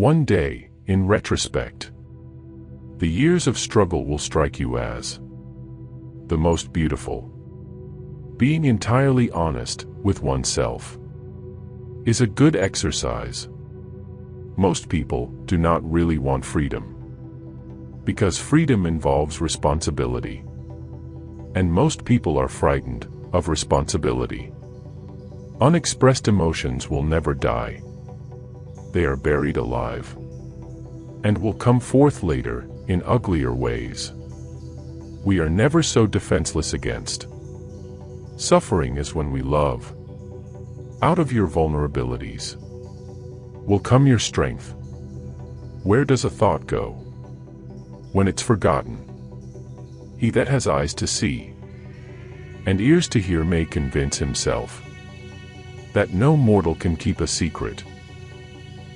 One day, in retrospect, the years of struggle will strike you as the most beautiful. Being entirely honest with oneself is a good exercise. Most people do not really want freedom, because freedom involves responsibility. And most people are frightened of responsibility. Unexpressed emotions will never die. They are buried alive, and will come forth later in uglier ways. We are never so defenseless against suffering as when we love. Out of your vulnerabilities will come your strength. Where does a thought go when it's forgotten? He that has eyes to see and ears to hear may convince himself that no mortal can keep a secret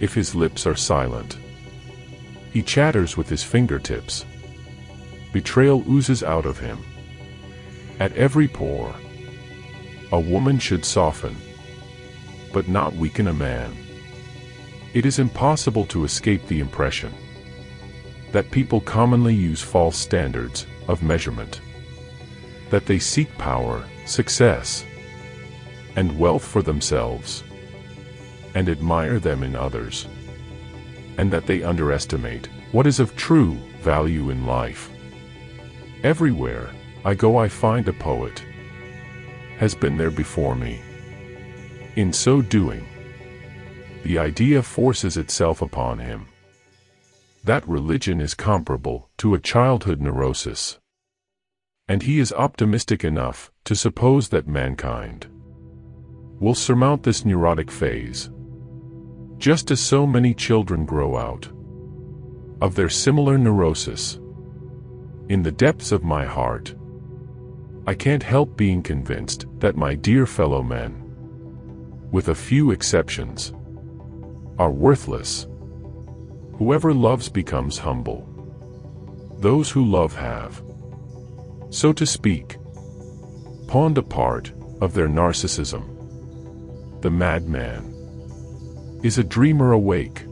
if his lips are silent. He chatters with his fingertips. Betrayal oozes out of him at every pore. A woman should soften, but not weaken a man. It is impossible to escape the impression that people commonly use false standards of measurement, that they seek power, success, and wealth for themselves, and admire them in others, and that they underestimate what is of true value in life. Everywhere I go I find a poet has been there before me. In so doing, the idea forces itself upon him that religion is comparable to a childhood neurosis, and he is optimistic enough to suppose that mankind will surmount this neurotic phase, just as so many children grow out of their similar neurosis. In the depths of my heart, I can't help being convinced that my dear fellow men, with a few exceptions, are worthless. Whoever loves becomes humble. Those who love have, so to speak, pawned a part of their narcissism. The madman is a dreamer awake.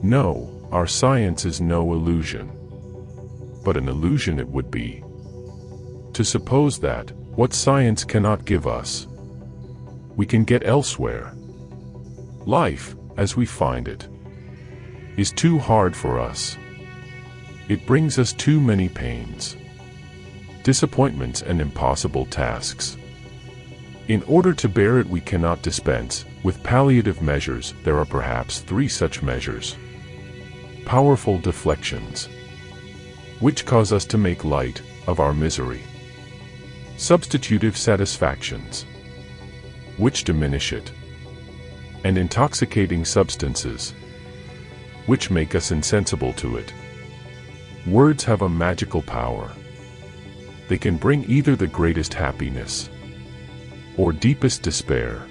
No, our science is no illusion. But an illusion it would be to suppose that what science cannot give us, we can get elsewhere. Life, as we find it, is too hard for us. It brings us too many pains, disappointments, and impossible tasks. In order to bear it, we cannot dispense with palliative measures. There are perhaps 3 such measures: powerful deflections, which cause us to make light of our misery; substitutive satisfactions, which diminish it; and intoxicating substances, which make us insensible to it. Words have a magical power. They can bring either the greatest happiness or deepest despair.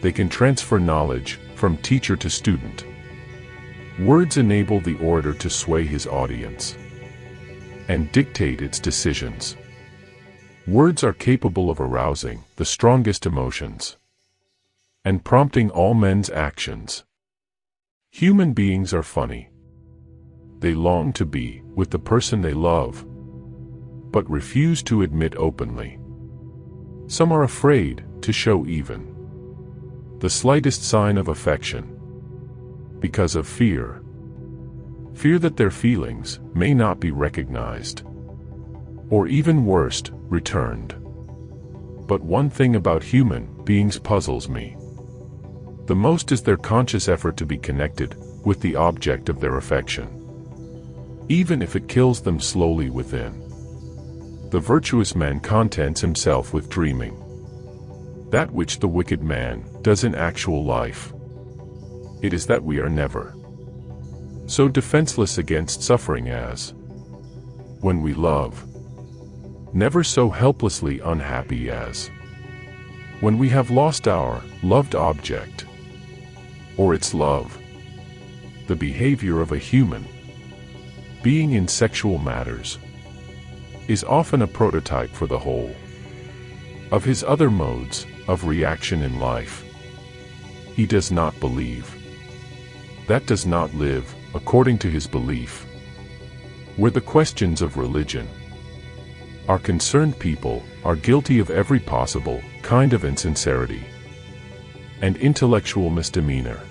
They can transfer knowledge from teacher to student. Words enable the orator to sway his audience and dictate its decisions. Words are capable of arousing the strongest emotions and prompting all men's actions. Human beings are funny. They long to be with the person they love, but refuse to admit openly. Some are afraid to show even the slightest sign of affection because of fear. Fear that their feelings may not be recognized, or even worst, returned. But one thing about human beings puzzles me the most is their conscious effort to be connected with the object of their affection, even if it kills them slowly within. The virtuous man contents himself with dreaming that which the wicked man does in actual life. It is that we are never so defenseless against suffering as when we love, never so helplessly unhappy as when we have lost our loved object or its love. The behavior of a human being in sexual matters is often a prototype for the whole of his other modes of reaction in life. He does not believe that does not live according to his belief. Where the questions of religion are concerned, people are guilty of every possible kind of insincerity and intellectual misdemeanor.